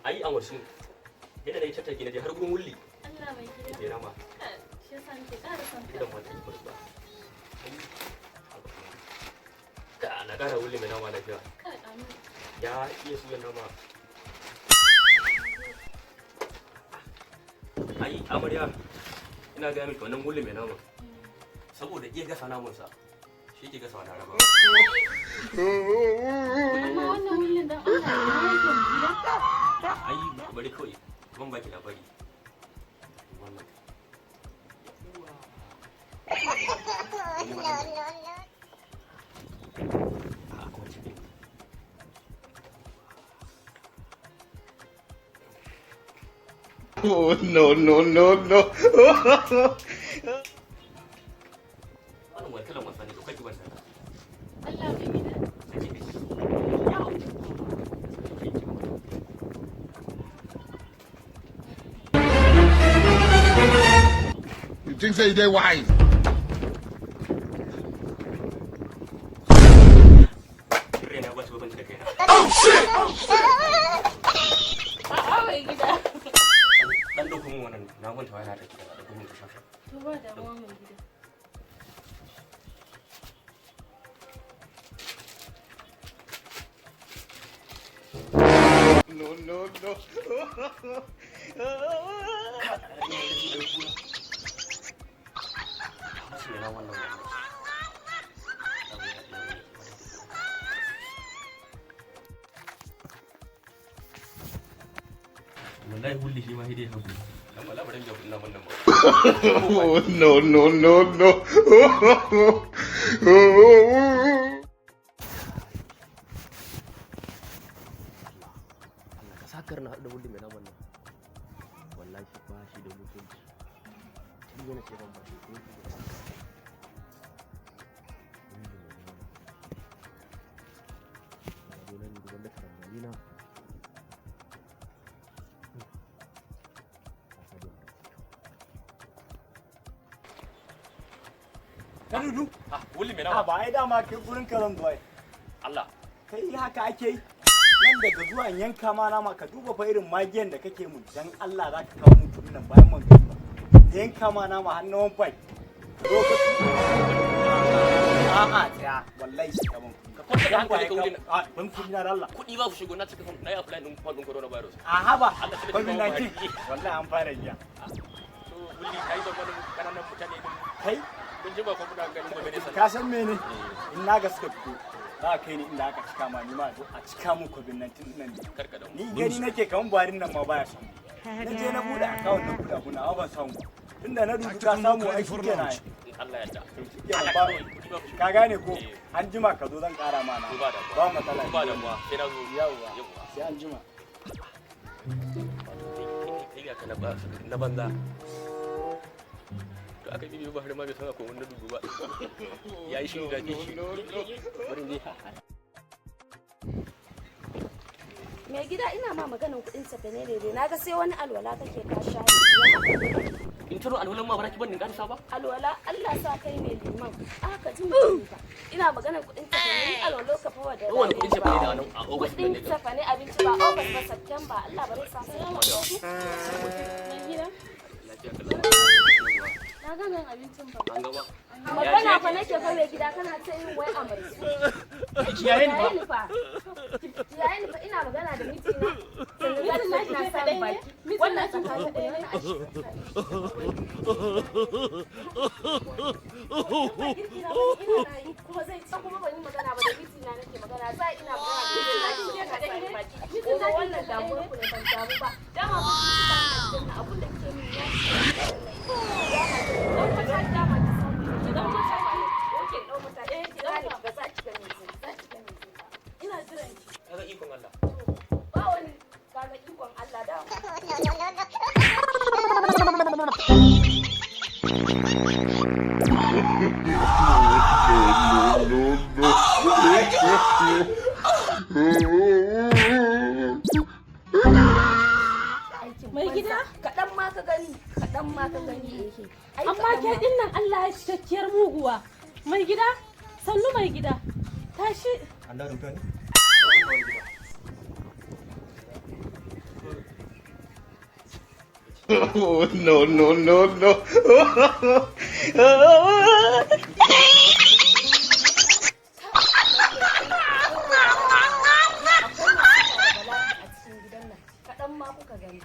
ai an wasu yana da tattaki na je har gurin wulli Allah mai gida ke nama shi yasa nake ƙara son ka idan wata yi ba da na ƙara wulli mai nama lafiya kai amin ya iya suyan nama ai amarya ina ga miki wannan wulli mai nama saboda iya gasa namansa shi ke gasa wani raba amma wannan wullin dan Allah ya yake mu gida ai bari kawai ban baki labari wannan Oh no. wannan wani kalan wasa ne to kake wasa Allah mai gida You think say they wise? rena ba su ban da kaina a'a mai gida dan dauko mun wannan na manta wani ta kida da kuma ta shafa to ba da mu mai gida No. wallahi hulli shi ma hidai hagu dan wala baran ga kunna wannan ba Oh no. Allah ka sakar na da hulli mai naman nan wallahi ba shi da mutunci tun yana ce ban ba shi ko Nadudu? wulli mai A nama ba ai dama kai gurin karan zuwa. Allah Kai haka ake yi. Nan daga zuwa yanka ma nama ka duba fa irin magiyan da kake mun dan Allah za ka kawo mun kudin nan bayan man gaba. Yanka ma nama har na 1.5. A'a tsaya wallahi shi kaman. ka kwanta da hankali ka wulli A ban kudi na da Allah. kuɗi ba su shigo na cika na yi apply din kwadin coronavirus A haba. Allah ta COVID-19. Wallahi an fara jiya. to wulli kai da wani kananan mutane din Kai kun ji ba ko kuna ganin gobe ne ka san mene? In na gaske fito. Za ka kai ni inda aka cika ma ni ma a cika mun COVID-19 nan ne. karka da Ni gani nake kaman buharin nan ma baya samu. Na je na bude account na buɗe abuna amma ban samu ba. Tunda na dudu ka samu aiki kenan. Allah ya da Kenan ba ka gane ko an jima ka zo zan kara ma na. ba da Ba matsala. ba da muwa sai na zo Yawwa. yawa Sai an jima. kai ga kana ba na banza to aka bibi ba har ma bai san akwai wannan dubu ba yayi shi da shi bari ne Mai gida ina ma maganin kuɗin sa ne daidai na ga sai wani alwala kake ka shayi in taro alwalan ma baraki ban din karsa ba alwala Allah sa kai ne liman aka ji mutum ba ina maganar kuɗin sa ne alwala ka fa da wani kudin cefa ne da nan a August ne kuɗin sa ne abinci ba August ba September Allah bare sa sai mu mai gida lafiya kallon na ga nan abincin ba an gaba magana fa nake fa mai gida kana ta yin wai amurci Kiyaye ni fa ina magana da miji na sannan ina sa baki wannan sun ka ɗaya ne a shi kuma zai ci kuma ban yi magana ba da miji na nake magana za ina magana da miji na shi ka ɗaya baki miji na wannan damuwar ku ne ban damu ba dama ba ku ci kan abun da ke min ya don ka ta dama ki samu idan ka ta ne oke dau mata ki gane ba za ki gane za ki gane ina jiran ki kaga ikon Allah ba wani kaga ikon Allah da mai gida kaɗan ma ka gani yake amma ke din nan Allah ya cikakkiyar muguwa mai gida sannu mai gida tashi An da rubuta ne? Oh, no, no, no, no. a cikin gidan nan kaɗan ma kuka gani